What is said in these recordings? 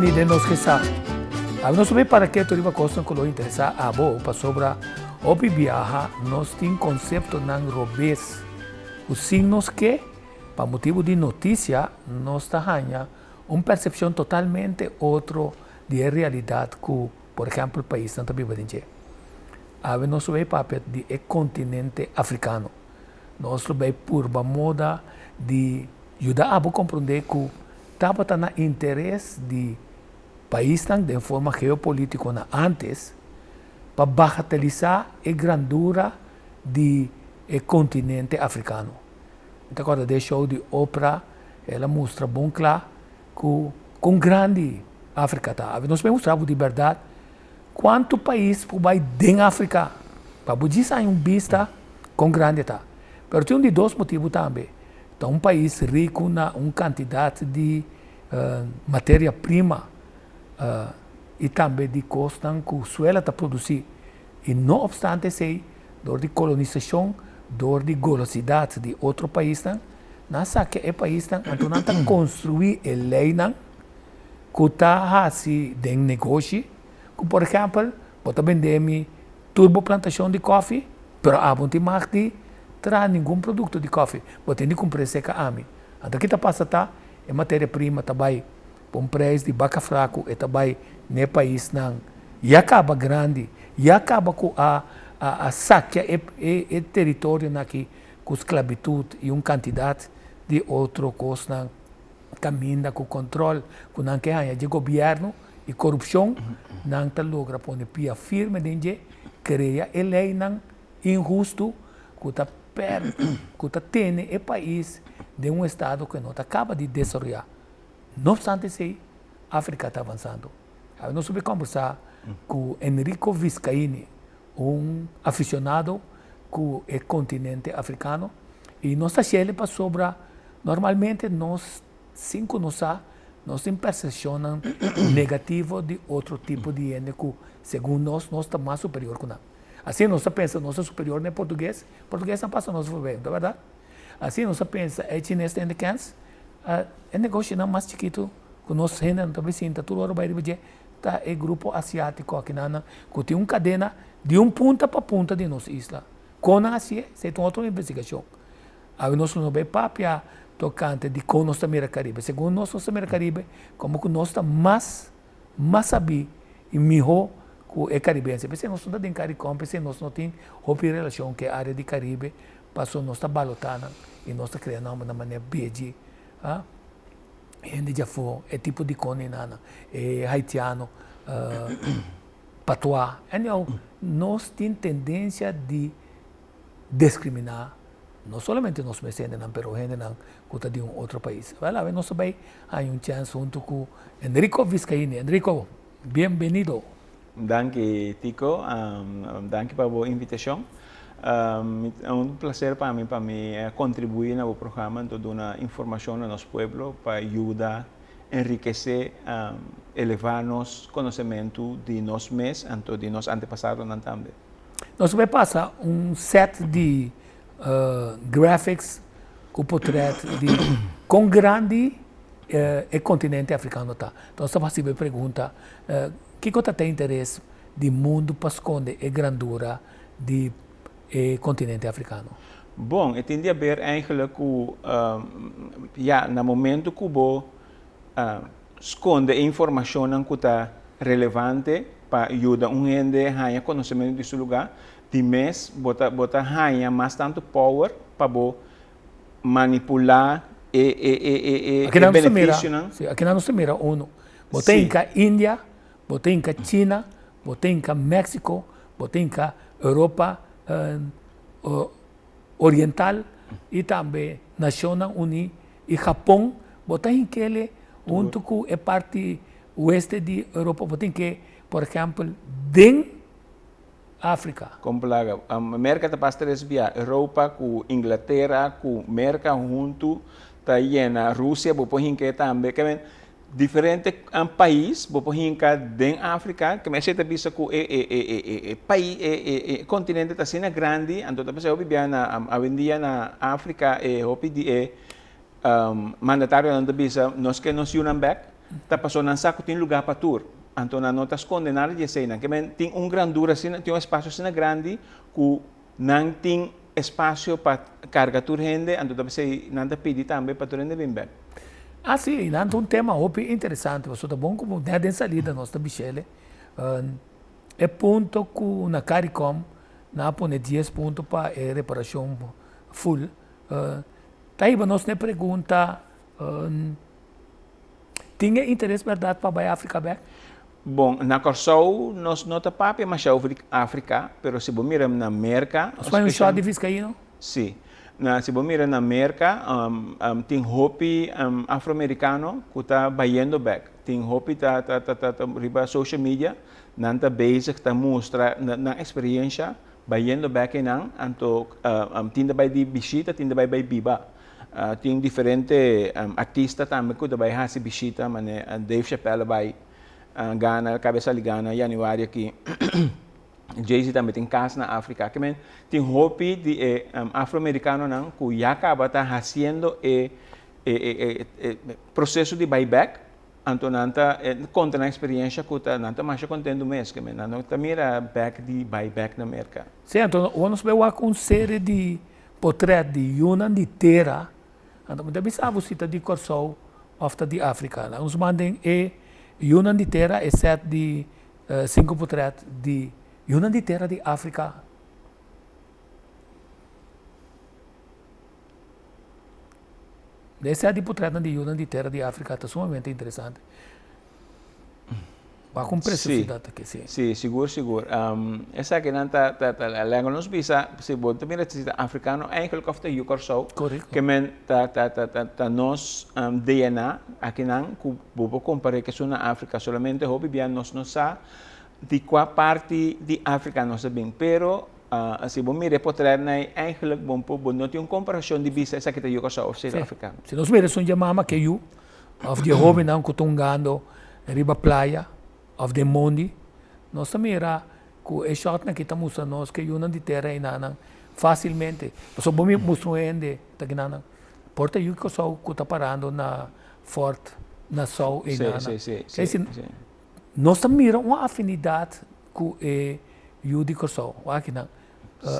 bienvenidos nos que sabe. A não saber para que tu riba costa que lo interessa a bo para sobra opi viaja nós tem conceito nan robês os signos que para motivo de notícia nós tá ganha percepção totalmente outro de realidade que por exemplo o país não tá vivendo. A nós saber papel de continente africano. Nós saber por moda de ajudar a compreender que estava na interesse de país de forma geopolítica antes para bagatelizar a grandura do continente africano. Então, agora, de show de ópera, ela mostra bem claro que com grande África está. Nós vamos mostrar de verdade quanto país vai dentro da África. Para você sair vista com grande está. Mas tem dois motivos também. Então, país rico na quantidade de matéria-prima e também de custo que o suelo está produzindo. E não obstante isso, dor de colonização, dor de golosidade de outro país, não sabe que o país está construir a lei que está assim de negócio, que por exemplo, pode vender turboplantação de café, mas a não tem mais de traz nenhum produto de café, pode nem comprar seca a mim. Então, o que está passando é matéria-prima também, por preço de baca fraco, e também no país e acaba grande, e acaba com a saquear o território aqui com esclavitud e uma quantidade de outras coisas caminha com controle, com não que há de governo e corrupção, não está logra pôr pia firme dentro, cria a lei injusto que está que está tendo o país de um estado que não acaba de desenvolver. Não obstante isso, a África está avançando. Nós vamos conversar com Enrico Viscaini, aficionado com o continente africano, e nós estamos sobre, normalmente, nós temos percepção negativa de outro tipo de gente que, segundo nós estamos mais superior que nós. Assim, nós pensamos que nós superior no português não passa nosso bem, não é verdade? Assim, nós pensamos que chinês tem cans, é negócio não mais chiquito, que nós gente também sinta, tudo hora vai dizer, tá é grupo asiático aqui que tem uma cadena de ponta para ponta de nossa isla. Com assim, se tem outra investigação. Aí nós não vemos papia tocante de com nossa América Caribe. Segundo nossa América Caribe, como que nós estamos mais saber e melhor com o caribense. Se nós não temos CARICOM, se nós não temos outra relação que a área do Caribe, passou nós estamos balotando e nós estamos criando uma maneira bem gente já foi, é tipo de coninana, é haitiano, patois. Então, nós temos tendência de discriminar, não somente nós mesmos, mas gente que está de outro país. Nós também há chance junto com Enrico Viscaini. Enrico, bem-vindo. Danke, Tico. Danke pela invitação. É prazer para mim contribuir no programa, dar informação ao nosso povo para ajudar a enriquecer, elevar nosso conhecimento de nós mesmos e de nossos antepassados também. Nós vamos passar set de graphics com portrait de quão grande o continente africano está. Então, você vai fazer a pergunta, que você tem interesse de mundo para esconder a grandura do continente africano? Bom, eu tenho a ver eigenlijk que no momento que você esconde informação que está relevante para ajudar gente a ganhar conhecimento desse lugar, de mês, você ganha mais tanto power para manipular e benefício. Aqui não se mira você tem a Índia, você tem a China, você tem a México, você tem a Europa Oriental e também Nações Unidas e Japão, você tem aquele junto com a parte oeste da Europa, você tem que, por exemplo, dentro África. Complaga. A América está para via Europa, com Inglaterra, com América junto, está aí na Rússia, você tem também, diferentes países, você tem dentro da África, que você tem visto que o continente está sendo grande, então você vive na África, mandatário não está visto, nós que nos unam back, tá passou nan saco tem lugar para tur. Então não tá condenado de ser, que tem grandura assim, tem espaço assim grande que não tem espaço para carregar tur rende, então deve ser nada pedir também para tur rende bem bem. Ah, sim, então um tema interessante. Você tá bom como dessa salida nós da Michele. É ponto que na CARICOM na põe 10 pontos para reparação full. Tá aí nós ne pergunta tinha interesse verdade para a África back? Bom, na Corsou nós não tá papia mas já houve África, mas se você mira na América, nós faz shot de Vizcaíno? Sim. Se você mira na América, tem hopi afro-americano que está baiando back. Tem hopi tá riba social media, não tá basic, está mostra na experiência baiando back e não, então tinda vai de bisita, tinda vai biba. Tem diferentes artistas também que vai hasi bisita, mas Dave Chappelle vai Ghana, cabeça de Ghana, januário aqui. Jay-Z também tem casa na África, que tem hopi de afro-americano não, que já acaba tá fazendo processo de buyback, então não tá conta na experiência que tá não tá mais contente mês, que não tá mira back de buyback na América. Sim, então nós vemos uma série de portretos de Yunan de Terra, então me deve saber se tá de Corsou ou de África, nós mandem Yunan de Terra é 7 de 5 portretos de Yunan de Terra de África. Esse é de portreto de Yunan de Terra de África, está sumamente interessante. Vai com preciosidade aqui, sim. Sim, seguro. Essa aqui não tá legal nos bisa, se você também necessita africano, eigenlijk of the Corsou. Correto. Que men tá nos DNA aqui não, que vou comparar que na África solamente hobby bien nós não sa de qual parte de África nós sabemos, pero se você mira portret na eigenlijk bom não tem uma comparação de bisa essa que tá Corsou of ser africano. Se nós miramos um chamama que eu, of de hobby não que tungando riba praia, of de mondi, nós mira que é shot na kita musa nós que Yunan de Terra e nanang facilmente. So bumi musruende ta ginanang porta yu ko so ko ta parando na fort na so e nanang. Sim. Nós mira uma afinidade com yu di corso, aqui não.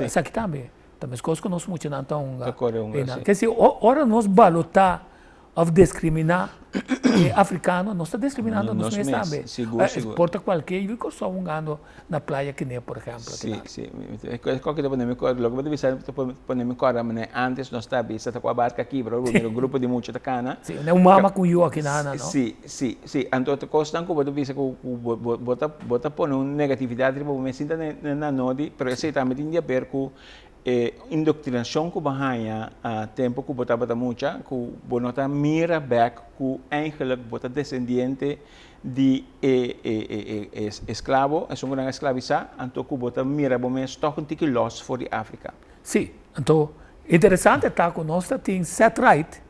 Essa aqui também as coisas que nós muito não tão que se ora nós balotar of discriminar africano, nós está discriminando nos meus também. Seguro. Porta qualquer yu ko so ungando na praia que nem por exemplo. Sim. Qualquer tipo de me cor, logo vou dizer põe me cor, mas antes nós está bisa tá com a barca aqui, bro, o grupo de muito da cana. Sim, é um mama com yu aqui na, não? Sim. Então te costan que vou dizer que bota põe uma negatividade, tipo me sinta na nodi, pero esse também tem a ver com indoctrinação que bahaya tempo que bota muita que bonota mira back que eigenlijk bota descendiente de escravo é uma escravizar então que bota mira bom é stock um tique loss for the África. Sim, então interessante está que nós tem set right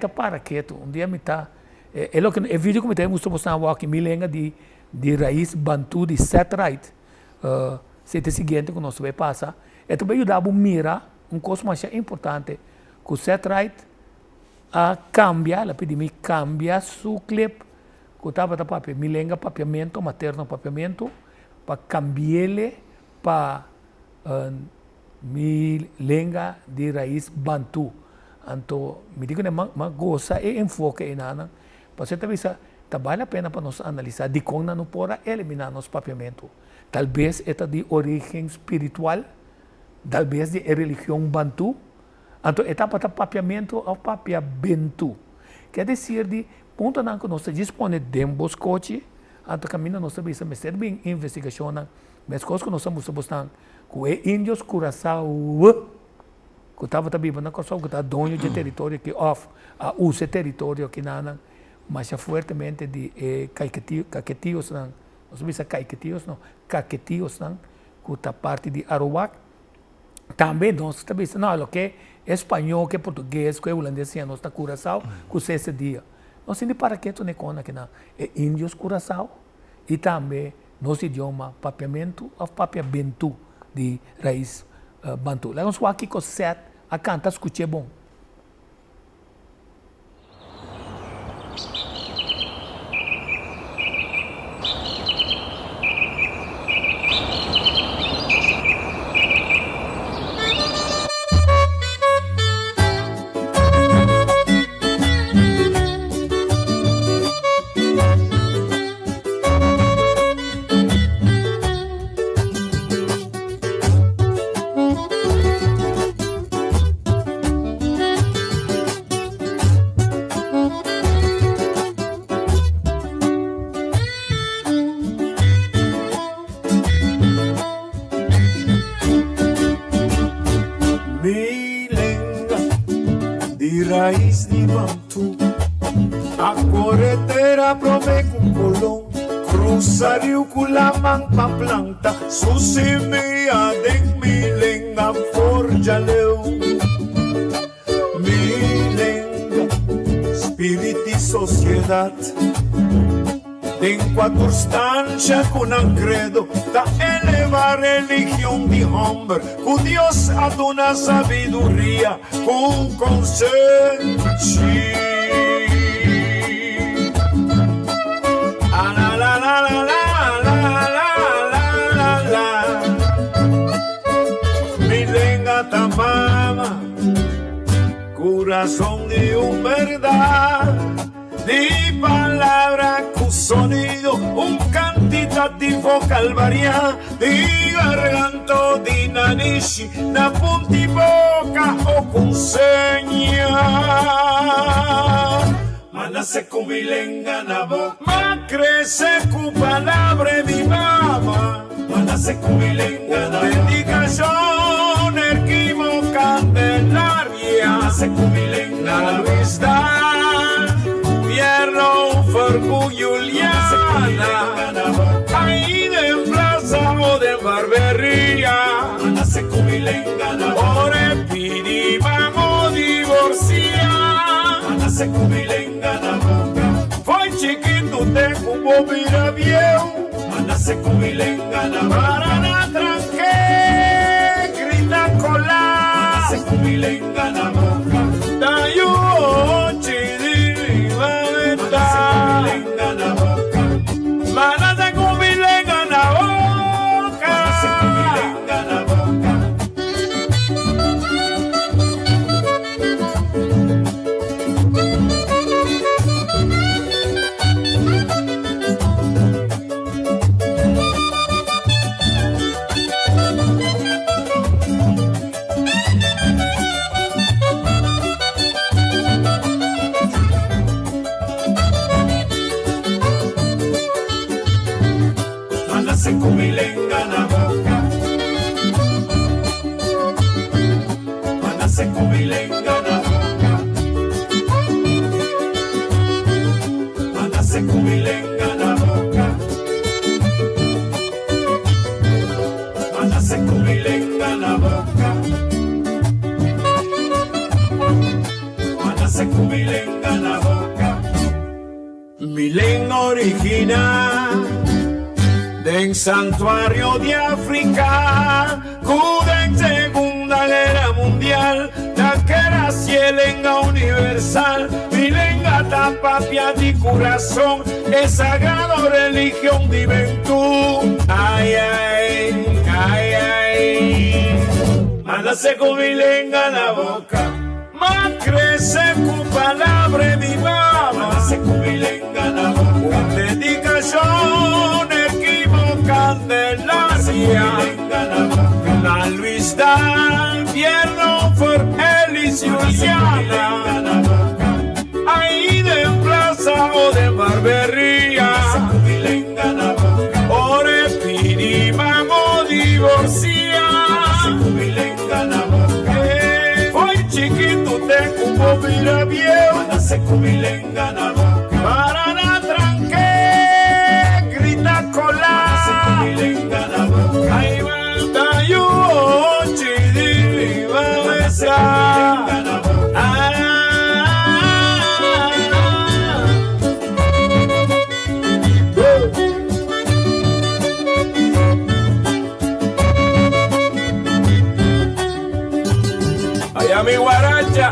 para que um dia me tá lo que o vídeo que me tem mostrou bastante aqui milenga de raiz bantu de set right se te seguinte que nós vai passar é também ajudar a mirar coisa mais importante que o set right a cambiar, ela pediu me cambiar seu clip que estava da papel, milenga papiamento, materno papiamento, para cambiar para milenga de raiz bantu. Então, me digo que uma goza e enfoque em nada, para você também vale a pena para nós analisar de como não pode eliminar nosso papiamento. Talvez é de origem espiritual, talvez de religião bantu, então etapa de papiamento ao papiamento. Quer dizer, de ponto não que nós dispõe de boscote, então caminho nós sabemos mas ser bem investigação, mas coisas que nós estamos buscando, que é índios Curaçao, que estava também na Curaçao, que está dono de território que off, a usa território que não, mas fortemente de caquetios não, nós sabemos caquetios não, que está parte de Arawak. Também nós sabemos não, que é espanhol, que é português, que é holandês, nós está Curaçao, que se esse dia. Nós temos para que tu ne conta que não é índios Curaçao e também nosso idioma papiamento ou papiamento de raiz bantu. Lá nós aqui com set a cantar escute bom. raiz de Bantu. A corretera prome com colom, cruzaria com la manpa planta, susimia de milenga forja leu. Milenga, espírito e sociedade. Em quatro stanze con un credo da elevar religión de hombre, con Dios ad una sabiduría, con consenso. Ah, la la la la la la la la. Milenga tamama, corazón de un verdad. Di palabra con sonido, un cantitativo calvaria, di garganto, di narici, da punti boca o con segna. Ma nace con milenga na boca, ma crece con palabra di mamá. Ma nace con milenga na boca, dedicación, erquimo, candelaria. Nace con milenga na boca. Pierro, Fergu, Juliana, ahí de plaza o de barbería, nace cumilenga, ore pidi, vamos divorcia, nace cumilenga, foi chiquito, te cubo mira viejo, nace cumilenga, para na tranque, grita cola, nace cumilenga, dayo, Mana se cumilenga na boca. Mana se cumilenga na boca. Se cumilenga na boca, mana se cumilenga na boca, mana se cumilenga na boca, mana se cumilenga na boca, mana se cumilenga na boca, milenga original. En santuario de África, cuda en Segunda Guerra Mundial, la que era cielenga universal, milenga tapapia de corazón, es sagrado religión de juventud. Ay, ay, ay, ay, mándase con milenga la boca, más crece con palabra mi mamá, mándase con milenga la boca, dedicación. Candelaria, la Luis Dan, Pierro, For Elis, Juliana, ahí de plaza o de barbería, ore pidi, vamos divorcia, hoy chiquito te cubo mira viejo, para la tranque, grita cola. Ahí va, yo, chidi, va a besar. Allá mi guaracha.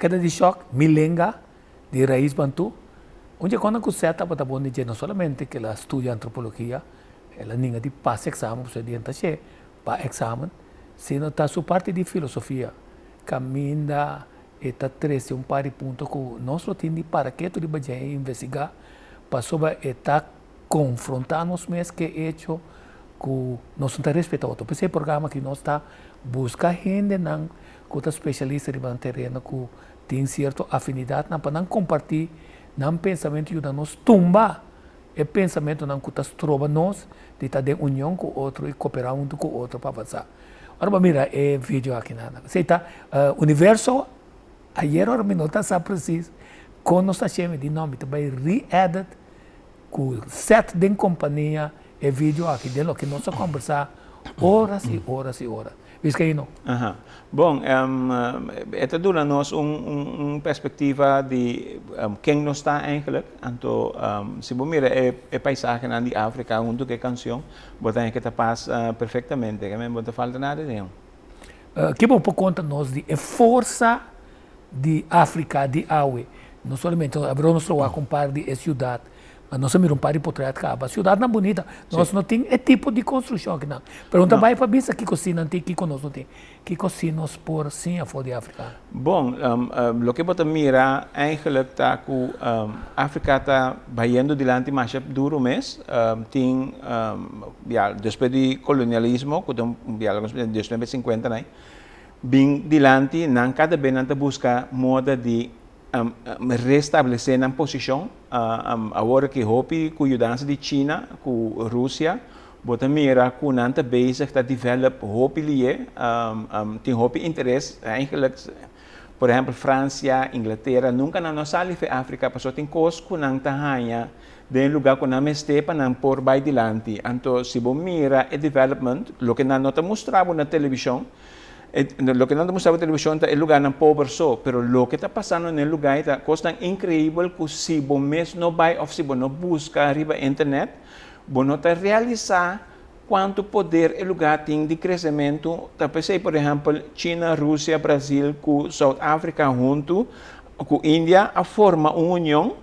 Queda de choque, milenga, de raíz bantu. Onde quando a seta para bom dizer não somente que ela estuda antropologia, ela ninguém de passa exame, você adianta che, para exame, sino tá sua parte de filosofia, caminha eta 13 par de ponto que nós só temos para que tu de investigar, para sobre eta confrontar nos mesmos que hecho que nós não respeitamos outro. Esse programa que nós está busca gente não que está especialista no terreno que tem certa afinidade para não compartilhar não pensamento que nos tumba é pensamento não que está trova nós de estar em união com o outro e cooperar um com o outro para avançar. Agora mira é vídeo aqui nada. Você está universo ayer ora minuta sa preciso quando nós está cheio de nome também re-edit com set de companhia é vídeo aqui dentro que nós conversar horas e horas e horas. Visto que não? Bom, esta dá-nos uma perspectiva de quem nós está eigenlijk. Então, se você mira a paisagem na África, onde que canção, você tem que te passa perfeitamente, que não te falta nada nenhum. Que bom por conta nós de força de África, de Aue. Não somente abrimos a comparar de cidade. Nós temos um par de portretos a cidade não é bonita, nós não temos esse tipo de construção aqui não. Pergunta vai para bisa que cocina tem, que nós não tem, que cocinas por sim a fora de África. Bom, o que você mira eigenlijk tá que África está vaindo dilante mais duro mês, tem depois do colonialismo, que tem desde 1950 né, bem dilante, não cada vez não busca moda de restabelecer na posição agora que hopi com ajuda de China com Rússia bota mira com nanta base está develop hopi lie tem hopi interesse eigenlijk por exemplo França Inglaterra nunca não sali para África passou tem coisas com nanta hanha de lugar com não este para não por vai dilante então se bom mira e development lo que não te mostrava na televisão. Lo que no te mostraba en televisión es el lugar tan pobre, pero lo que está pasando en el lugar es cosa tan increíble que si vos no vais o si vos no busca arriba internet, vos no te realiza cuánto poder el lugar tiene de crecimiento. Pensei, por ejemplo, China, Rusia, Brasil, con Sudáfrica junto, con India, a forma una unión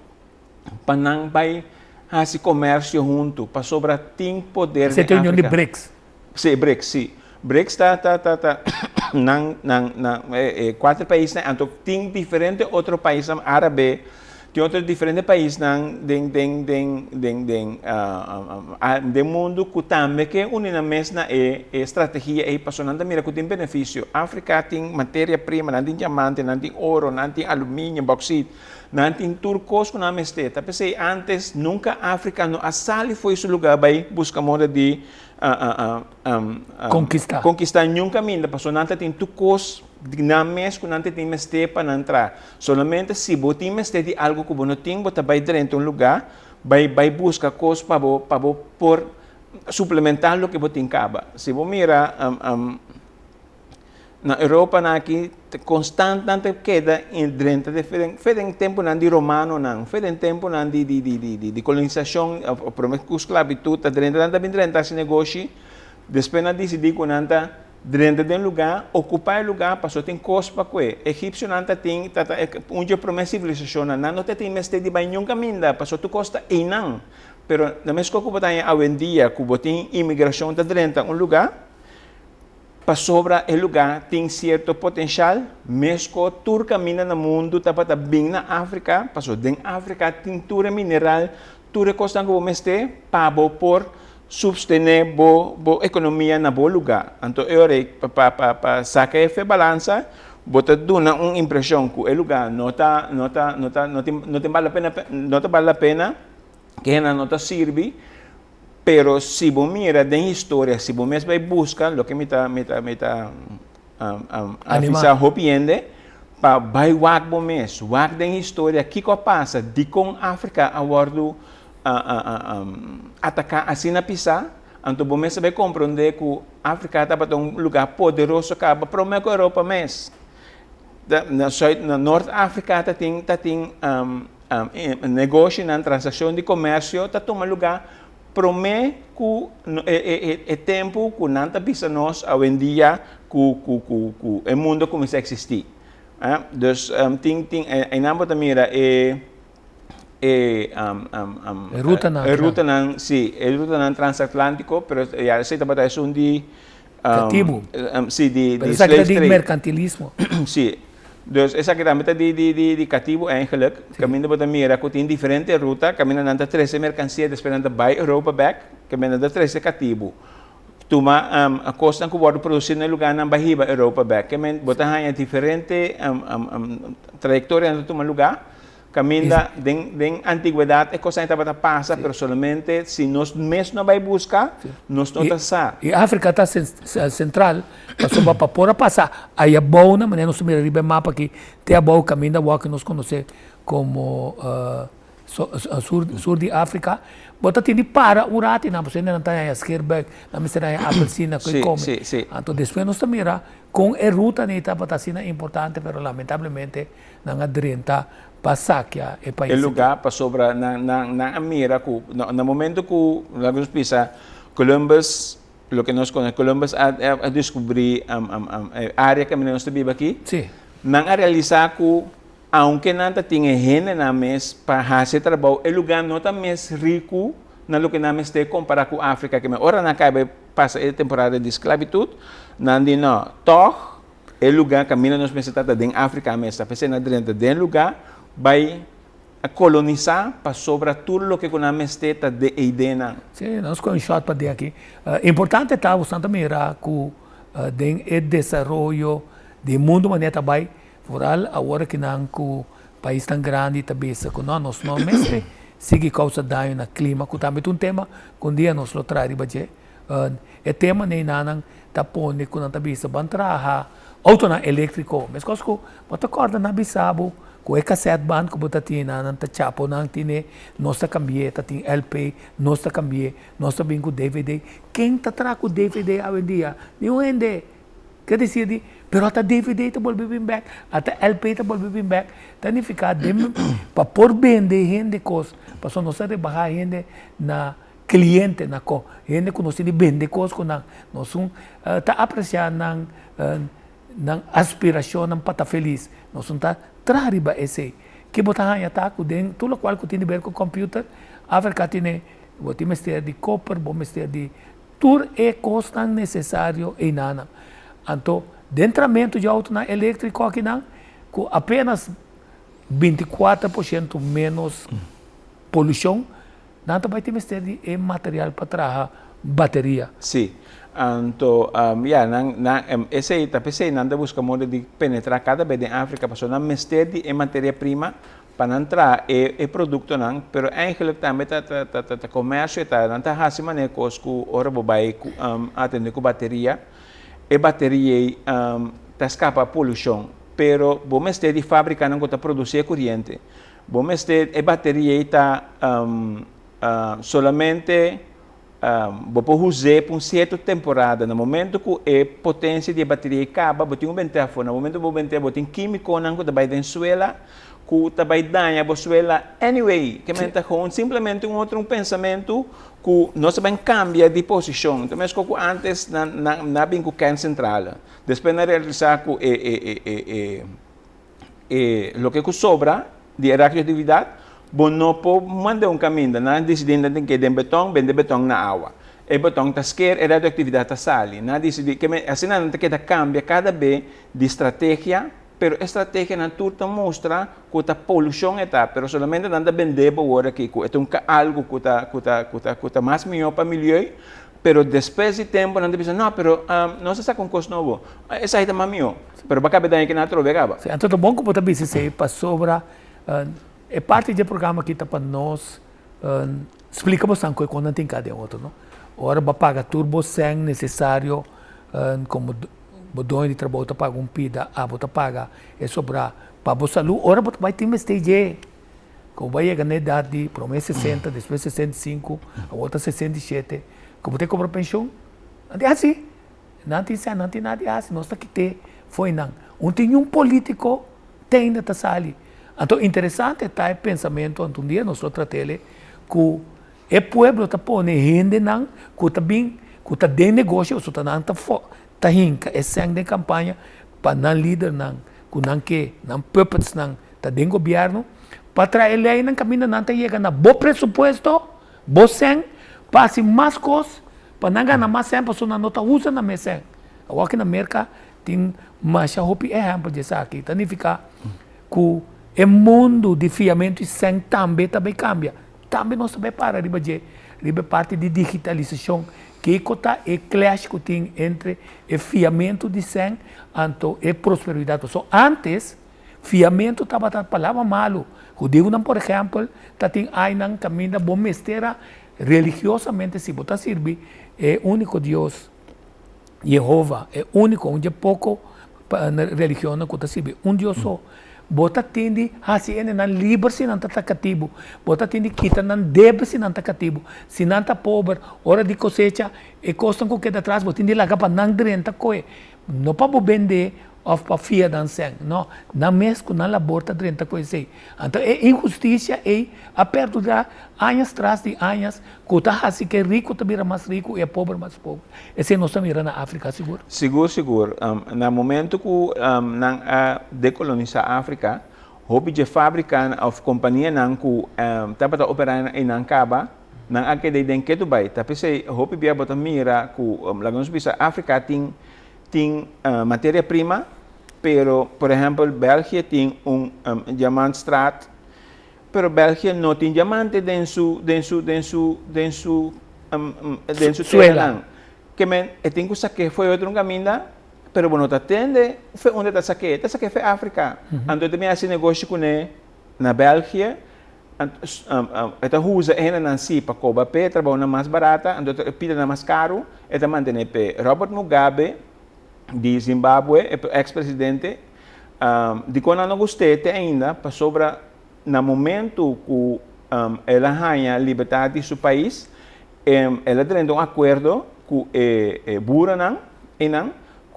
para no hacer comercio junto, para sobrar tiene poder de África. Você tem união de BRICS? Sim, BRICS, sim. BRICS está quatro países, então tem diferentes outros países árabes, tem outros diferentes países do mundo que também que unem na mesma estratégia e passou nada mira que tem benefício. África tem matéria-prima, não tem diamante, não tem ouro, não tem alumínio, bauxite, não tem turcos que não mestre. Tá pensei antes nunca África no asali foi esse lugar para buscar moda de conquistar nenhum caminho, passou não tem turcos na mês que não tem mestre para entrar. Somente se você tem mestre de algo que você não tem, você vai dentro de um lugar, vai buscar coisas para por suplementar o que você tem caba. Se você mira na Europa aqui constante queda dentro de fez tempo de romano não fez tempo de colonização com esclavitud dentro esse negócio depois na decidir que nanta dentro de lugar ocupar o lugar passou tem coisa para que egípcio nanta tem onde promessa civilização não tem mestre de banho caminho passou tu costa e não pero na mesma coisa que hoje em dia que tem imigração dentro de lugar para sobra o lugar tem certo potencial, mesmo tur caminha no mundo, tá para bem na África, passou dentro da África tem tura mineral, tura costa que vamos ter para por sustentar a economia na bom lugar. Então eu para sacar essa balança, bota duna uma impressão que o lugar não vale a pena, que não está serve. Pero si vos mira de história, si vos mesmo vai buscar, lo que me afisa hopiende, para vai wak bom mes, wak de história, que passa de com África a bordo atacar assim na pisa, então vos mesmo vai compreender que África está para um lugar poderoso que para prometer a Europa mes. Na Norte África tem negócio na transação de comércio, está tomando lugar promete que é tempo que não está pensando nós hoje em dia que o mundo começa a existir. Em ambos também ruta na transatlântico, mas já sei que é um de cativo. Sim, de slave trade. Mercantilismo. Sim. Dus essa que também de cativo eigenlijk, caminho para mira que tem diferente ruta, caminho nanta 13 mercancia, depois nanta by Europa back, caminho nanta 13 cativo. tuma a costa que pode produzir no lugar na Bahia, Europa, back. Que botar em diferente trayectória no tuma lugar. Caminha de antiguidade é coisa que estava passa, mas somente se nós mesmos não vai buscar, nós não está. E a África está central, passou para pôr a passar. Aí é bom, né? Mas nós temos o mapa aqui, tem a boa caminho da que nós conhecemos como sul de África. Bota tem de para o rato, não você não está em esquerda, não você está em apelsina que come. Então depois nós também com a ruta nem está para ser importante, mas lamentavelmente não adianta passar que é país. O lugar para sobra na mira no momento que nós pisa Columbus, lo que nós conhecemos Columbus a descobrir a área que nós estamos aqui. Sim. Não a realizar que aunque não tenha gente na mesa para fazer trabalho, o lugar não está mais rico na lo que nós temos comparado com a África, que agora não acaba passa a temporada de esclavitud, não diz não, toh, o lugar que nós pensamos dentro da África mesmo, pensando dentro do lugar, vai colonizar para sobre tudo o que nós temos de ideia. Sim, nós com um shot para dizer aqui. Importante está o Santa Mira com o desenvolvimento do mundo maneira também. Foral, agora que não o país tão grande também se com nós não mestre sigue causa dano no clima, que também um tema que um dia nós lo traz baje. É tema nem nanang tapone que não também se bantraha auto na elétrico, mas coisa que bota corda na bisabo, que é cassette band que bota tina nan ta chapo nang tine nós ta cambie ta tin LP, nós ta cambie, nós ta bingo DVD. Quem ta traco DVD hoje em dia? Nenhum ende. Quer dizer, pero até DVD tá volvendo back, até LP tá volvendo back, tá nem ficar para por vender gente coisa, para só nós rebaixar gente na cliente na co, gente que nós de vender coisa com nós tá apreciando na aspiração não para feliz, nós tá trariba esse que botar aí tá com den tudo qual que tem ver com computer, África tem o time de copper, bom de tudo é coisa necessário e nada. Então, dentramento de auto na elétrico aqui não, com apenas 24% menos poluição, não vai ter de material para trabalhar bateria. Sim. Então, esse aí tá pensei nada busca modo de penetrar cada vez em África, passou na mistério de matéria-prima para entrar e produto não, pero eigenlijk também tá comércio tá não tá assim maneira que ora vai atender com bateria. E bateria escapa a poluição, pero vamos ter de fábrica não está produzir corrente. Vamos ter a bateria está solamente vou usar por uma certa temporada. No momento que a potência de bateria acaba, vou ter um ventafo. No momento que vou ter químico não que vai dentro suela, que vai danhar a suela anyway. Que menta com simplesmente um outro pensamento que nós vamos cambiar de posição. Então, mas como antes na bem com kern central, depois na realizar com o que sobra de radioatividade, bom não pode mandar caminho, não decidindo que tem betão, vende betão na água. E betão está esquerdo, a radioatividade está sali. Não decidi que assim não tem que cambia cada vez de estratégia. Pero a estratégia natura mostra que a poluição está, pero solamente não vender para agora que é algo que está mais melhor para o meio, pero depois de tempo não pensa não, pero não se está com coisa novo, essa aí está mais melhor, pero para cada que não trove acaba. Então é bom que você disse para sobre é parte do programa que está para nós explica bastante quando não tem cada outro, não? Ora para pagar turbo sem necessário como bodões de trabalho tá paga pida, bota paga é sobrar para a saúde, ora bota vai ter mais stage, como vai chegar na idade de primeiro 60, depois 65, a outra 67, como tem cobrar pensão, não é assim, não tem nada assim, nós tá que ter foi não, tem um político tem da sali, então interessante tá o pensamento, um dia nós tratamos que o povo tá pondo gente não, que tá bem, que tá de negócio, que tá não tá tahinka é sangue de campanha para não líder não que não puppets não tá dentro do governo para trazer lei não caminho não tá chega na bom pressuposto bom sangue passe mais coisas para não ganhar mais sangue para não tá usa na mesa agora aqui na América tem mais hopi exemplo disso aqui tá fica que o mundo de fiamento e sangue também cambia também nós também para riba parte de digitalização que está o clash que tem entre o fiamento de sangue e prosperidade. So, antes, fiamento estava a palavra malo. O Deus, por exemplo, tem aí um caminho da boa mestera religiosamente, se você servir, é o único Deus, Jeová, é o único, onde pouco na religião que você serve, um Deus só. Você tem a se não livre se não está cativo, você tem que quitar não deve se não está cativo, se não está pobre, hora de cosecha, e custa com que atrás, você tem que lagar para não drenta coe, não para vender ou para fia dançar, não, na mesmo na laborta drenta coe sei. Então é injustiça e a perto de anos atrás de anos, que está assim que rico também é mais rico e pobre mais pobre. Esse nós estamos na África seguro. Seguro. No momento que nang decolonizar a África, houve de fábrica of companhia nang que estava operando em Nancaba, nang aquele den que tu vai, tapi se houve bia botar mira que lagos bisa África tem matéria-prima, pero por exemplo Bélgica tem diamantstraat, pero Bélgica não tem diamante dentro terra. Que men tem que saber foi outro caminho, pero bueno tá tende foi onde tá saque foi África. Então também esse negócio com na Bélgica, esta usa ainda não se para cobrar pé, trabalha mais barata, então pida mais caro, esta mantém pé. Robert Mugabe de Zimbábue, ex-presidente, de quando não gostei ainda, para sobre no momento que ela ganha a liberdade do seu país, ela tem um acordo com o Buranan, que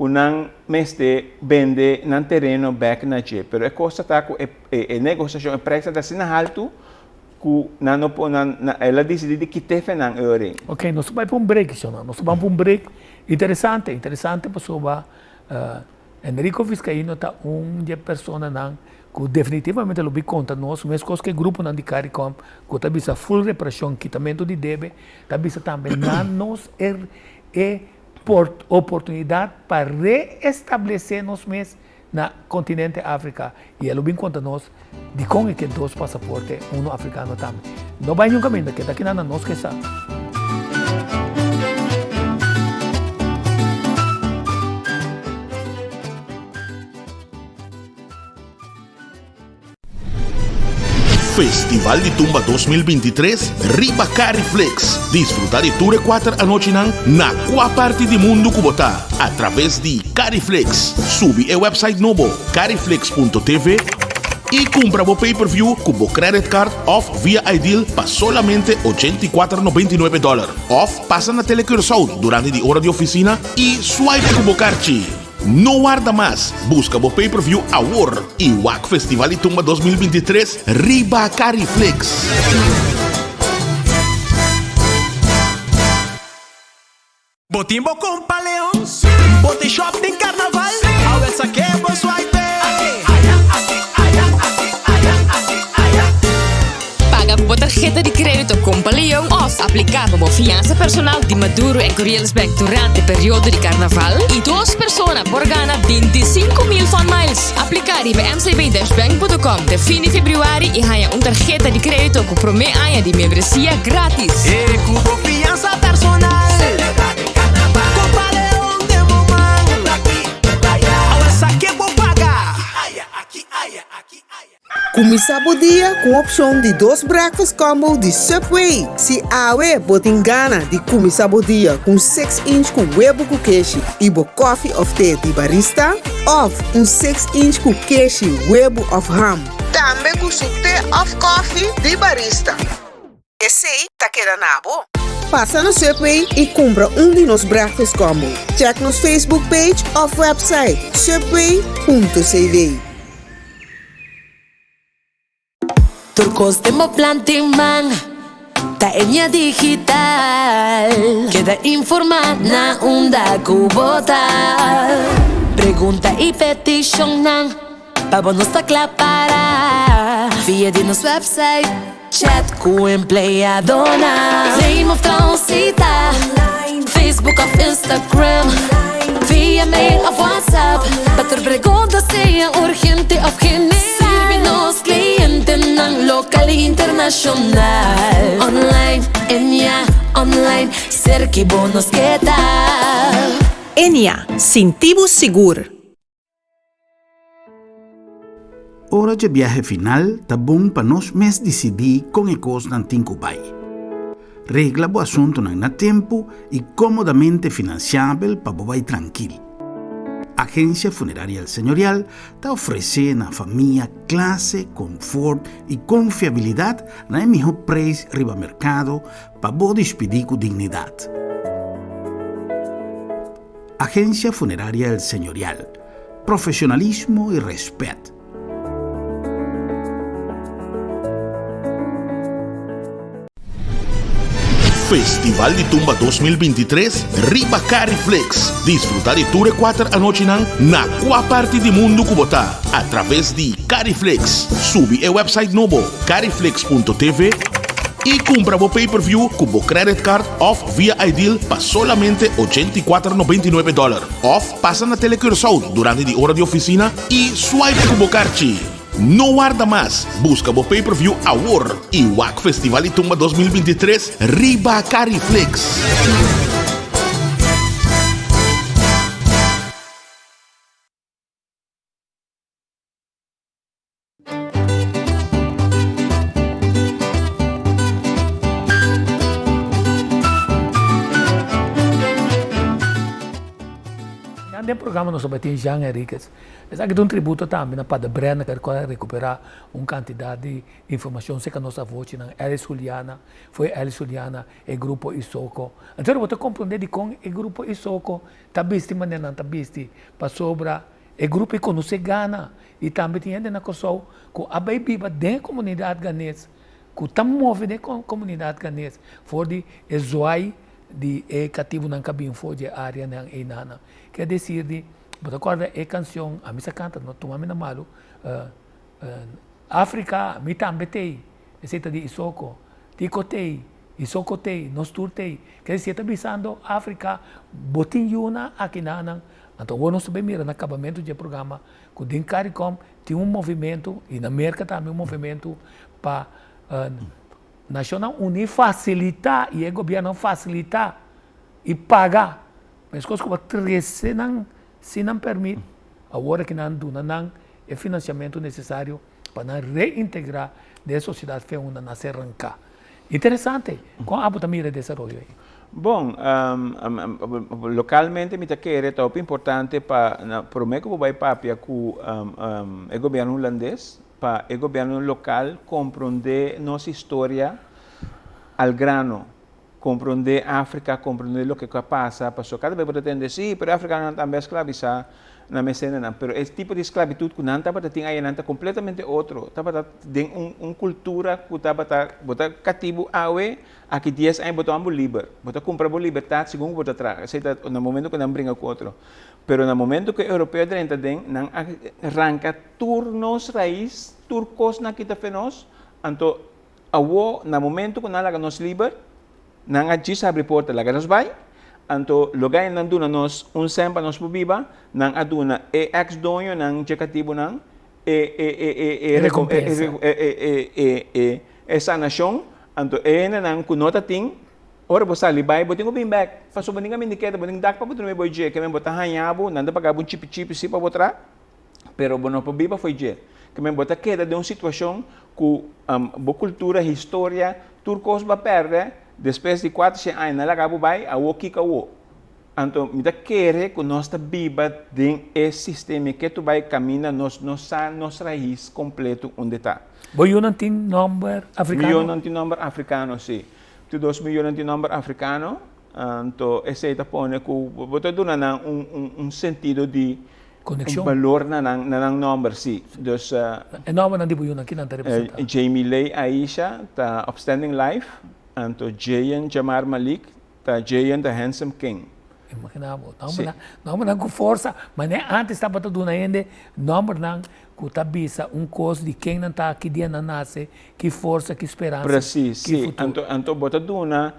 não mestre vende no terreno back na G. Pero a coisa está com a negociação, a preço está sendo alto, que ela decidiu que te fenang euro. Ok, nós vamos para break, nós vamos para break. Interessante, pessoa. Enrico Vizcaíno está pessoa que definitivamente lo vi conta nós, mas coisa que grupo não de CARICOM, que está bisa full repressão, quitamento de débito, está bisa também nos oportunidade para reestabelecer nos mesmos na continente África. E ele bem conta nós de como é que dois passaportes, um africano também. Não vai nenhum caminho, que daqui nada nós que sabe. Festival de Tumba 2023 Riba Cariflex. Disfrutar de Tour 4 a noite na qual parte do mundo que botar através de Cariflex. Sube o website novo cariflex.tv e compra o pay-per-view com o credit card off via iDeal para solamente $84.99. Off passa na telecursor durante a hora de oficina e swipe com o card. No guarda mais, busca o pay-per-view agora e WAC Festival de Tumba 2023 Riba Cariflex. Botimbo com Paleão, botei shopping carnaval, ao essa que é bom swipe. Paga com tarjeta de crédito com Paleão of aplicar como fiança personal de Maduro em Corrielsbeck durante o período de carnaval e 2 pessoas por ganhar 25.000 fun miles. Aplicar em mcb-bank.com de fim de fevereiro e ganha uma tarjeta de crédito com promete ano de membresia grátis. E com fiança personal. Com Paleão de mamãe. Ao essa que é bom pagar. Começar o dia com a opção de 2 breakfast combo de Subway. Se awe botingana de começar o dia com 6-inch com huevo com queijo e bo coffee of tea de barista, ou 6-inch com queijo huevo of ham. Também com tea of coffee de barista. Esse aí tá querendo nabo. Passa no Subway e compra de nos breakfast combo. Check nos Facebook page ou website subway.cv. Turcos de mo plantiman, ta enya digital. Queda informada onda cubota. Pregunta y petition nan, pa nos ta para. Via de nos website, chat com empleadona. Name of transita, Facebook of Instagram. Via mail of WhatsApp, pa ter pergunta seja urgente of general. Nos clientes nan local e internacional. Online, en ya, online, ser que bonos que tal? Enia, sentimos seguro. Hora de viaje final, tá bom para nós mes decidir com e coisa não tem que vai. Regla o assunto na tempo e comodamente financiável para vai tranquilo. Agência Funerária El Señorial está oferecendo à família classe, conforto e confiabilidade na melhor preço riba mercado para você despedir com dignidade. Agência Funerária El Señorial. Profissionalismo e respeito. Festival de Tumba 2023 Riba Cariflex. Disfrutar de Tour 4 a noite na qual parte do mundo que botar através de Cariflex. Sube o website novo cariflex.tv e compra o pay-per-view com o credit card off via iDeal para solamente $84.99. Off passa na Telecursor durante a hora de oficina e swipe com o card. No guarda mais, busca o pay-per-view agora e WAC Festival de Tumba 2023 Riba Cariflex. No programa nós sobre Jean Henriquez. Essa aqui é um tributo também para a Brenda, que quer recuperar uma quantidade de informação. Sei que a nossa voz, Alice Juliana, foi Alice Juliana, o grupo Isoko. Então, eu vou compreender de como o grupo Isoko está visto, mas não está visto, para sobre o grupo que não se gana. E também tem gente na Kosovo, que a viva dentro da comunidade ganesa, que está movendo dentro da comunidade ganesa, for de zoai de cativo na cabine, for de área na enana. Quer dizer, você acorda a canção, a missa canta, não toma na malo, África, me também tem, receita de Isoko, Tico tem, Isoko tem, Nostur tem, quer dizer, está pensando África, botinhuna aqui na então, nós sabemos no acabamento do programa, que o CARICOM tem um movimento, e na América também um movimento para Nacional Unir facilitar, e o governo facilitar e pagar. Mas coisas como 13 se não permite, agora que não dão o financiamento necessário para reintegrar a sociedade feuna na arrancar. Interessante. Com a também de desenvolvimento aí. Bom, localmente me quer é importante para prometo que vai papia com o governo holandês para o governo local compreender nossa história al grano. Compreender África, compreender o que passa, passou cada vez para entender, sim, mas a África não também escravizar na mecena, mas esse tipo de esclavitud que não estava tem aí não está completamente outro, estava tem cultura que estava botar cativo awe, aqui 10 anos botar livre, botar comprar liberdade segundo botar atrás, no momento que não brinca com outro, pero no momento que o europeu dentro tem, não arranca turnos raiz, turcos na kita fenos, então awo no momento que não laga nos livre nang adjust abre porta laga nos vai, anto logay nang duna nos sempa nos bubiba nang aduna ex donyo nang jekatibo nang sanação, anto na nang kunota ting ora bosa libay boting ubim back faso boning kami niketa boning dak pa botin me boy je kami bota hanyabo nanda pagabun chip si pa botra pero bono pa biba foi je kami bota queda de uma situação ku bo cultura história turcos ba perde. Depois de 4 anos, ela acabou vai a o que caiu. Então, me dá querer que nós está viva dentro desse sistema que tu vai caminhar nos raiz completo onde está. Você não tem número africano? Eu não tenho número africano, sim. Tu 2 milhões não tem número africano. Então, esse aí está pondo que você dá sentido de conexão, valor na número, sim. O nome não digo eu aqui não está representado. Jamie Lay Aisha, está Upstanding Life. Anto Jayan Jamar Malik, ta Jayan the Handsome King. Imaginamos, não com força, mas antes estava tudo na ende, não que tabisa coisa de quem não está aqui dentro na nasce, que força, que esperança. Preciso, sim. Anto bota duna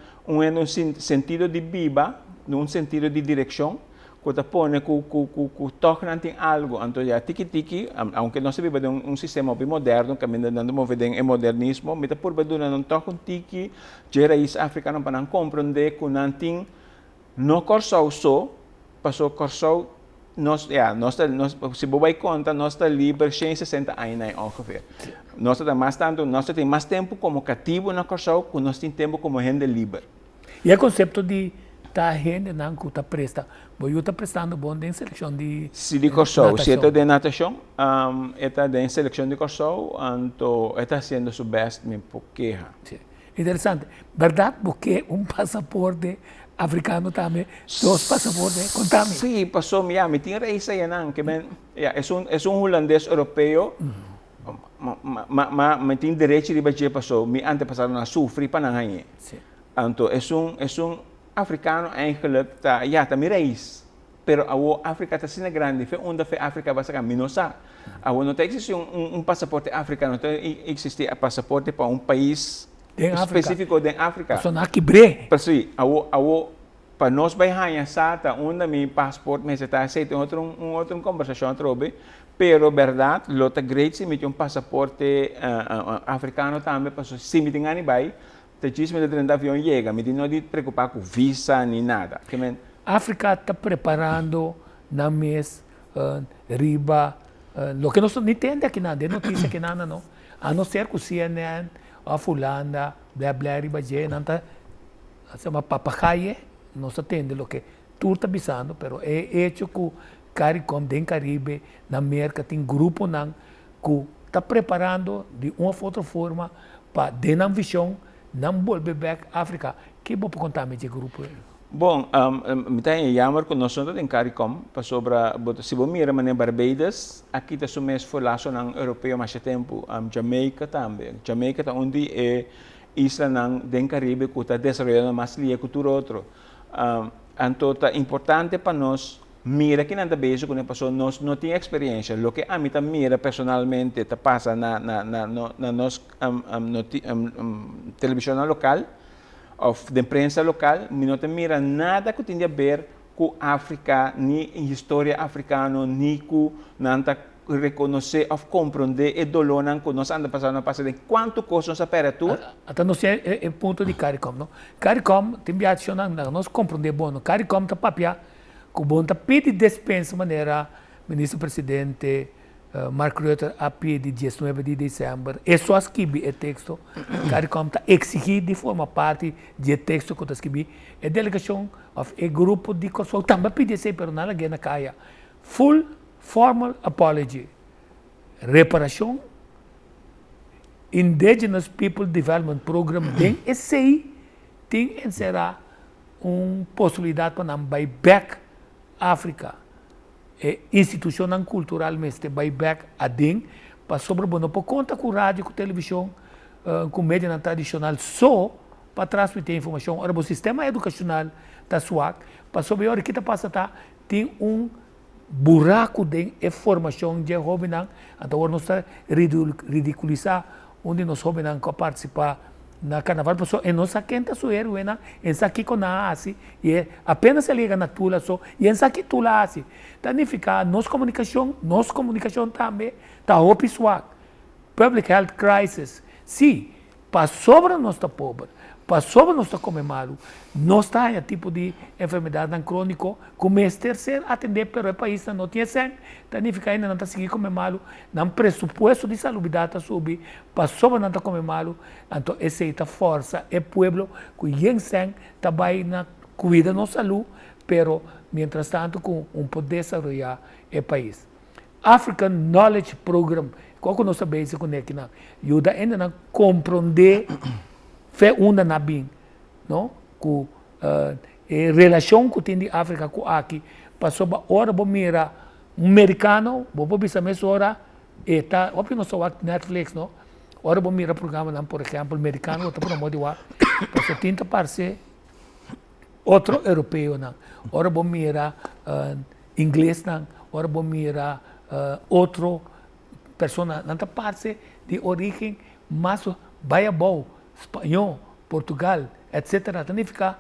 sentido de viva, sentido de direção, que pone que toca tem algo, então já tiki aunque nós vivemos de um sistema bem moderno, que ainda não mover de modernismo, mas por beduna não toca um tiki, de raiz africana para não compreender que não tem no corso só, passou corso nós se você conta, nós está livre 160 anos ongeveer. Nós tem mais tempo como cativo na corso, que nós temos tempo como gente livre. E o conceito de tá gente não que tá presta, você está prestando bom em seleção de corso, se está de natação, está de seleção de corso, então está sendo seu best me queja. Interessante, verdade? Porque passaporte africano também, dois passaportes contame. Sim, passou Miami, tinha raiz aí não, que é um holandês europeu, mas tem direito de bater passou, me antepassado na sofrer para não ganhar. Então é um africano eigenlijk tá mi raiz, pero a África está sendo grande, foi onde a África vai sacar minosa. Não existe passaporte africano, não existe passaporte para um país específico da África. Só na quebre. Sim, para nós vai ganhar sata, onde meu passaporte me está aceito outra conversação trobe, pero verdade, lota great se me tem passaporte africano também, para se me tem ani vai, te diz me dentro do avião chega, me não de preocupar com visa nem nada. A África está preparando na mês riba, lo que nós não entende aqui nada, notícia que nada não, a não ser que o CNN a fulana, blá blá, riba je, nanta, se uma papagaia, não se atende o que tu está pensando, pero é hecho que CARICOM den Caribe, na América, tem grupo não, que está preparando de uma ou outra forma para dar uma visão, não volver back à África. Que vou contar esse grupo? Bom, me tem jammer que nós somos em CARICOM, para sobre, se você mira em Barbados, aqui está mês foi lá só na europeu mais tempo, Jamaica também. Jamaica é onde é isla do Caribe que está desenvolvendo mais linha cultura outro. Então é importante para nós mira que nada beijo quando passou nós não tem experiência. O que a mim mira personalmente tá passa na nossa televisão local of de imprensa local, não mira nada que tenha a ver com África, nem história africana, nem com nada reconhecer ou compreender e dolor que nós andamos passando de quanto coisa nós espera tu. Até não sei é ponto de CARICOM, não? CARICOM tem viagem nós compreender bom, CARICOM tá papia, que bom tá pedir dispensa maneira ministro-presidente Mark Rutte a pedir 19 de dezembro, é só escrever o texto, CARICOM está exigir de forma parte do texto que está escrever, a delegação, o grupo de pessoas também pedir se pero não na caia, full formal apology, reparação, Indigenous People Development Program, tem esse aí, tem será uma possibilidade para não ir back à África. Institucional cultural mesmo vai back a den para sobreviver por conta com rádio, com televisão, com mídia tradicional só para transmitir informação. Ora, o sistema educacional está suave, para sobreviver o que está passando tem buraco de informação de jovens, então nós está ridiculizar onde nós jovens não participar na carnaval, e nós aqui está suero, e aqui com a assim, e apenas se liga na tula só, e aqui tula assim. Significa nossa comunicação também está opisuado. Public Health Crisis, sim, para sobre nossa pobre, para sobre nossa comer malo, nós está tipo de enfermidade crônica, começa a terceiro atender, pero o país não tinha sangue, significa ainda não está seguindo comer malo, não pressuposto de salubridade subir, para sobre não está comer malo, então essa é a força, é o povo que tem sangue, também na cuida da nossa saúde, pero mientras tanto com poder desarrollar o país. African Knowledge Program, qual que nós sabemos com ele, ajuda ainda a compreender fe una na bem, não? Com relação que tem de África com aqui, passou a hora para mira americano, vou pensar mais hora, eta, óbvio não só Netflix, não? Hora para mira programa, não, por exemplo, americano, outro para motivar, passou tinta parece outro europeu, não? Hora para mira inglês, não? Hora para mira outro pessoa, não parte de origem, mas vai bom. Espanhol, Portugal, etc. Significa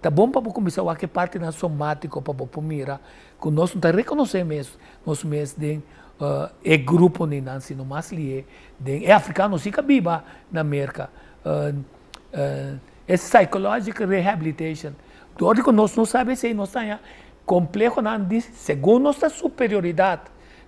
tá bom para começar a que parte na somático para mira que nós não reconhecemos nós mesmos de grupo nem nansi no mais lie de africano fica biba na América psychological rehabilitation todo que nós não sabe se nós está complexo não diz segundo nossa superioridade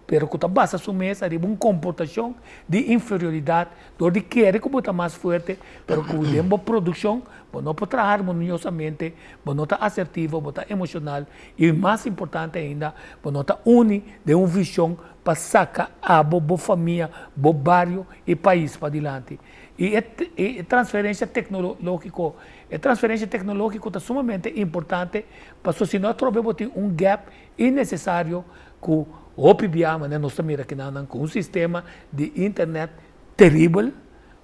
pero que basta assumir essa uma comportação de inferioridade onde quer que botar mais forte pero que o produção não pode trabalhar harmoniosamente não está assertivo não está emocional e mais importante ainda não está une de uma visão para sacar a boa família boa bairro e país para adiante e transferência tecnológica está sumamente importante para se nós trovamos gap innecessário que opibiama, né, nós também aqui com um sistema de internet terrível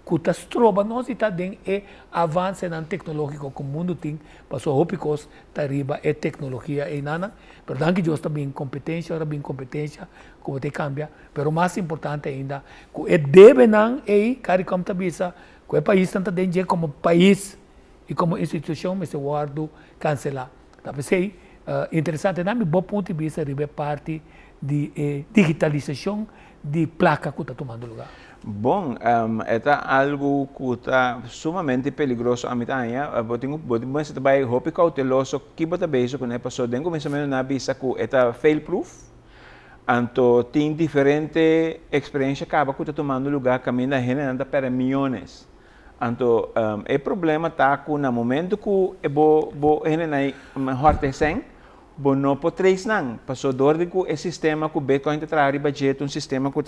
que está trova nós está dentro e avança na tecnológico que o mundo tem para só opicos arriba é tecnologia e nada, perdão que Deus também competência como te cambia, pero mais importante ainda que é deve não e cari como tabisa que o país tanto dentro como país e como instituição mas se guardo cancelar, tá pensei interessante na meu ponto de vista ribe parte de digitalização de placa que está tomando lugar. Bom, é algo que está sumamente perigoso a mitanya. Você também hope cauteloso que você veja quando passou dentro começamento na visa que é fail-proof. Então tem diferente experiência que está tomando lugar caminho da gente para milhões. Então o problema está que no momento que a gente não horte sem não pode trazer não. Passou dor de que o sistema que o Bitcoin está trazendo budget, um sistema que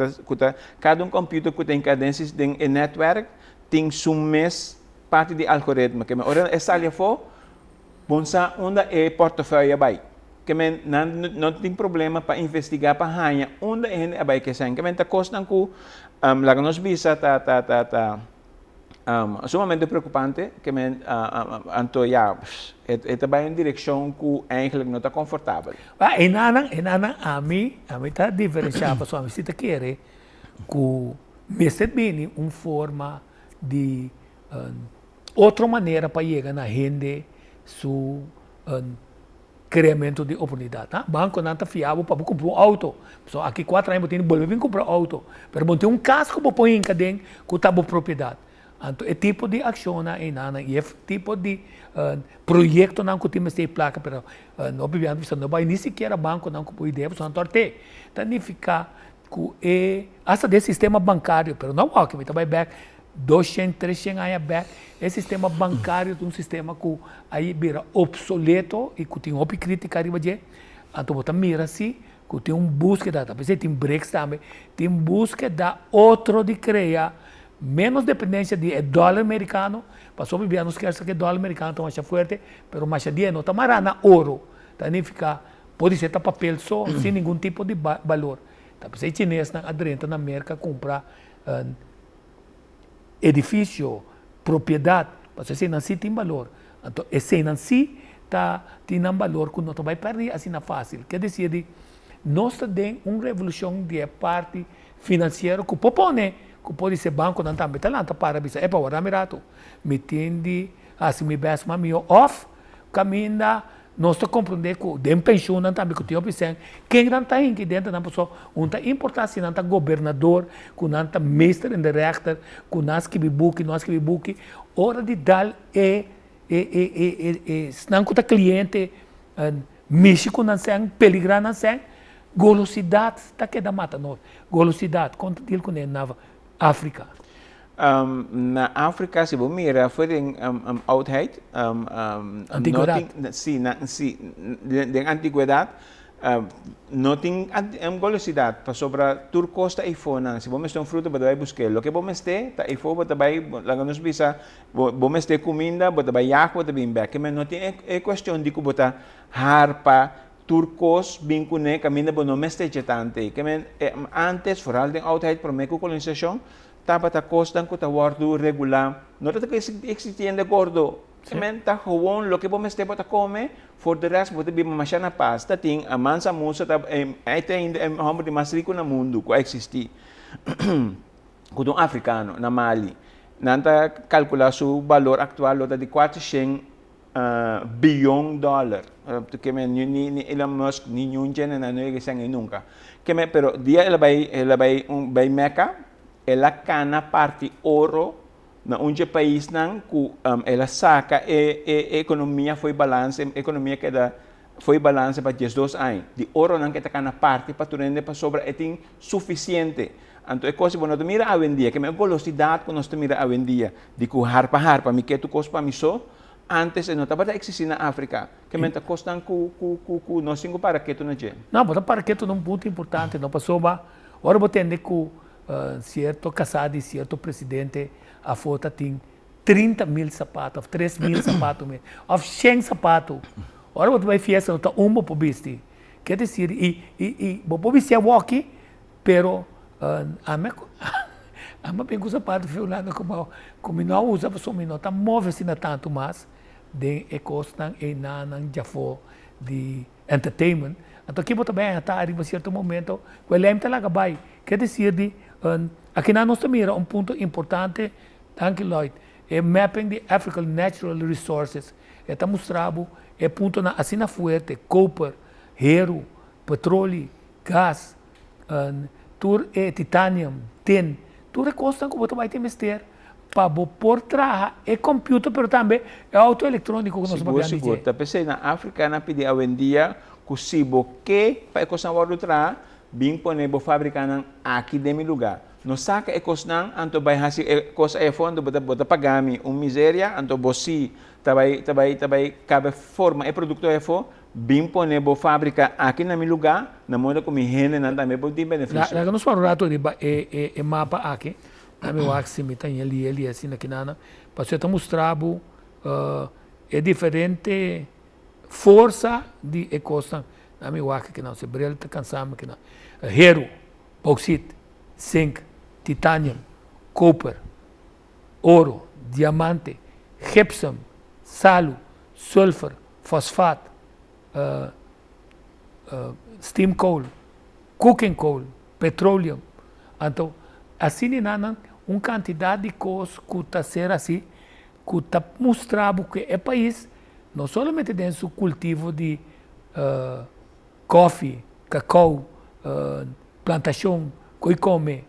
cada computer que tem cadência em network tem sumes parte de algoritmo. Que ora essa ali for, bonsa onde é portfólio vai. Que não tem problema para investigar para ganhar onde é vai que sai. Que está custando que lá nos visa sumamente preocupante que então é também em direção que eigenlijk não está confortável. E nada a mim está diferenciado só a visita quer que me bem uma forma de outra maneira para chegar na gente su criamento de oportunidade. Tá? Banco não está fiável para comprar um auto. So, aqui 4 anos eu tenho que comprar um auto. Mas tem um casco para pôr em cadeia que está boa propriedade. Então, é tipo de ação e é tipo de projeto não que temos de placa, pero não vai nem sequer banco não que pode ideia, só não tem. Então, fica que essa de sistema bancário, pero não é que vai back 200, 300 anos back, é sistema bancário de um sistema que aí vira obsoleto e que tem uma crítica arriba de, então você mira assim, que tem búsqueda, talvez tem breaks também, tem búsqueda outro de criar menos dependência de dólar americano, passou bem nos quer que dólar americano está mais forte, pero mais dinheiro não está marana ouro, tá nem ficar pode ser papel só sem nenhum tipo de valor. Tá pensei chinês na aderente na América comprar edifício, propriedade, para ser não tem valor. Então esse não se tá tem um valor que não vai perder assim na fácil. Quer dizer, nós temos uma revolução de parte financeira que propõe que pode ser banco não também talanta para bisa é para o ramirato me tende assim me best mami off caminha nós te compreender que dem pensão não também que tem opção quem não está em que dentro não pessoa tá importância não tá governador que não tá mestre em rechter que nós que bibuki hora de dar não que tá cliente México não sei peligrar não sei golosidade tá que da mata nós golosidade quanto dele com nava África. Na África, se você mira, foi em oudheid. Antiguidade. Sim, de antiguidade. Não tem velocidade para sobre turcosta e fona. Se você tem fruta, você vai buscar. O que você tem, e for, você vai, lá nos bisa, você tem comida, você vai jaco, você vai back. Mas não tem questão de que você harpa, turcos, vincune, caminha por não mestre tanto. Que antes, foral de oudheid, para meio colonização, estava a costa que está guardo regular. Não está existindo gordo. Que está gewoon, o que você tem para comer, for the rest, você vai machar na pasta, tem a mansa musa, até ainda é o homem mais rico no mundo que existe. Com um africano, na Mali, não está calcular seu valor atual de 400 bilhão dólar. Que ni Elon Musk ni nenhum gene na noite sem nunca. Que pero dia ela vai Meca, ela cana parte ouro na país nang ela saca economia foi balance, economia que foi balance para 12 anos. De ouro não que está na parte para turende para sobra é suficiente. Então é coisa quando tu mira a vendia, que me velocidade quando tu mira a vendia, de que harpa, me que tu costa para mim só, antes não estava existindo na África, que me está custando com nós cinco para que tu não je. Não, mas para que tu não ponto importante, não passou ba. Agora vou entender que certo casado e certo presidente a foto tem 30.000 sapatos, 3.000 sapatos, ou 100 sapatos. Agora você vai fiesta, não está uma para vestir. Quer dizer, vou vestir a walkie, pero a minha bem com sapato violando como não usa para somar, não está move-se tanto mais de ecostan e não já for de entertainment. Então aqui você também está arriba certo momento, o leme talaga vai. Quer dizer, aqui na nossa mira ponto importante, danke Lloyd, é mapping the African natural resources. Está mostrado ponto na assim na fuerte, copper, hierro, petróleo, gás, titanium, tin, tudo custa como você vai ter mister para por trás é computer, mas também é autoeletrônico que nós vamos fazer. Seguro, tá pensei na África na pedir a vendia possível que para coisa o trás bem poner bo fabricar aqui de meu lugar. No saca é coisa anto vai fazer coisa é fundo bota pagar me miséria anto você tabai cabe forma é produto é for bem poner bo fábrica aqui na meu lugar na moda como higiene não também pode ter benefício. Lá nós falamos rato de mapa aqui na meu axi me tem ali assim aqui na para você mostrar é diferente força de ecosta na meu axi que não se brel tá cansado que não hierro, bauxite, zinc, titanium, copper, ouro, diamante, gypsum, salo, sulfur, fosfato, steam coal, cooking coal, petróleo. Então, assim não uma quantidade de coisas que está ser assim, que está mostrando que é país não somente dentro do cultivo de coffee, cacau, plantação, que come,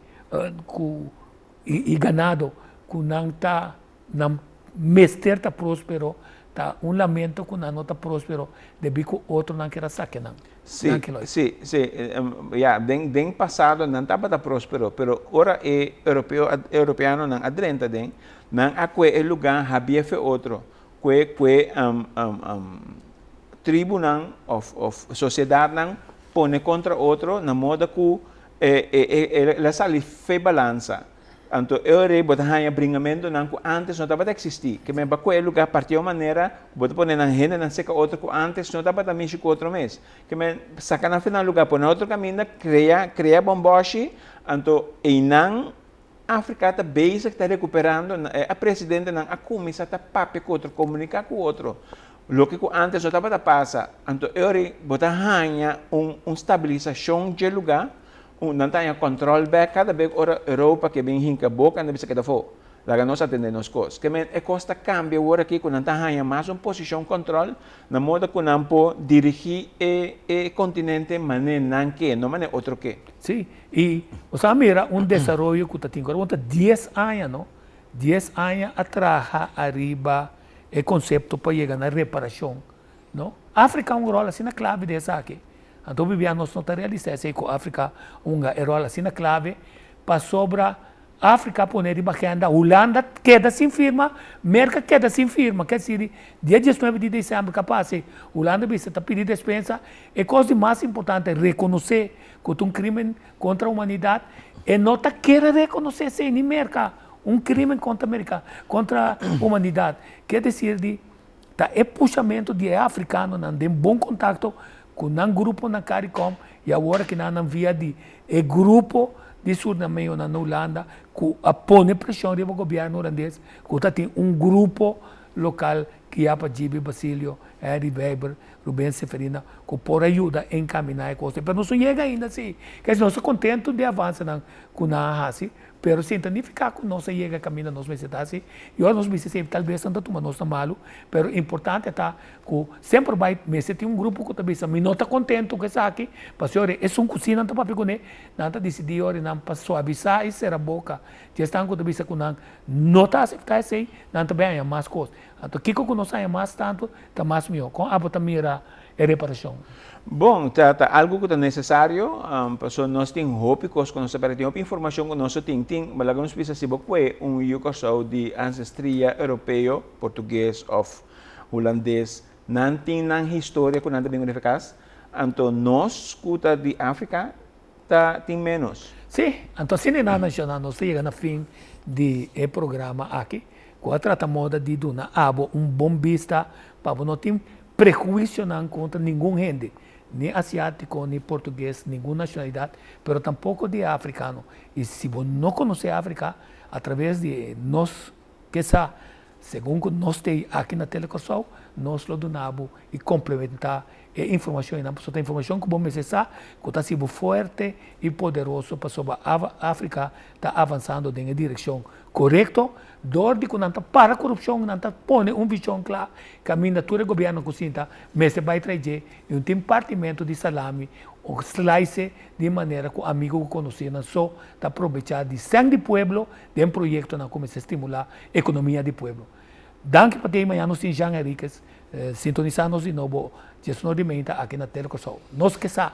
e ganado, que não está, não mestre está próspero, tá lamento que não está próspero, devido que outro não quer saque não. Sim, den passado não estava próspero, pero ora é europeano não adrenta den, não aqui é lugar havia fe outro, que tribo não, of sociedade não pone contra outro na moda que ela sali fe balança. Então, eu botar aí bringamento não que antes não estava a existir, que me bacué lugar partiu maneira, botar pôr na renda não seca outro que antes não estava a mexer com outro mês, que me saca na final lugar pôr na outro caminho, cria bomboche, então e não África está basic está recuperando, a presidente não a começa a papo com outro, comunicar com outro. Lo que antes não estava a passar, então eu botar aí estabilização de lugar. Não tem controle back cada vez ora Europa que vem hinca boca não bisa que da fo lá nós atendemos coisas que é costa cambia agora aqui quando não tem mais uma posição controle na moda que não pode dirigir o continente maneira não que não maneira outro que sim e você mira desenvolvimento que está tendo agora 10 anos não 10 anos atrás arriba o conceito para chegar na reparação não África um rol assim na clave dessa aqui. Então, nós não realizamos que a África uma rol assim na clave para sobra África poner de bacana, Holanda queda sem firma, América queda sem firma, quer dizer, dia 19 de dezembro capaz, Holanda está pedindo dispensa, é coisa mais importante reconhecer que um crime contra a humanidade e não está querendo reconhecer sem América, crime contra a América, contra a humanidade, quer dizer, tá é puxamento de africano, não tem bom contato com um grupo na CARICOM e agora que não via de grupo de sul na meio na Holanda que põe pressão do governo holandês que tem grupo local que é para Gibi Basílio, Harry Weber, Rubens Seferina que por ajuda encaminhar a coisa, mas não chega ainda assim, que nós estamos contentes de avançar com a assim, pero sem significa que nós chega a caminho nós meses assim, e nós meses sempre talvez não toma nós malo, pero importante é que sempre vai meses tem grupo que talvez me não está contente com isso aqui, para senhor é um cozinha não para pegar não está decidir ora não para suavizar e ser a boca, já estão com talvez que não está aceitar assim, não também há mais coisas, então que que nós há mais tanto, está mais melhor, com a botar mira é reparação. Bom, algo que é necessário, para nós temos hópicos, quando nós temos informação que nós temos, mas nós precisamos de ancestria europeu, português ou holandês, não tem história que não tem eficaz, então nós, que de África, tem menos. Sim, então se não é nacional, nós chegamos no fim do programa aqui, com a tratamos de dar bom vista para não ter prejuízo contra nenhum gente. Nem asiático, nem português, nenhuma nacionalidade, mas tampouco de africano. E se você não conhece a África, através de nós, que sabe, segundo nós temos aqui na Telecosul, nós lo donamos e complementar a informação. Não só tem informação que vamos necessitar, que está sendo forte e poderoso para sobre a África está avançando em direção correta, dor de que não está para a corrupção, não está põe visão clara, caminho todo o governo que sinta, mas se vai trazer um compartimento de salame, ou slice de maneira que o amigo que conhecia não só está aproveitar de sangue do povo, de um projeto que começa a estimular a economia do povo. Danke para ter amanhã nos Jean Henriques, sintonizar-nos de novo, Jesus nos alimenta aqui na Telecosul. Nos que sabe.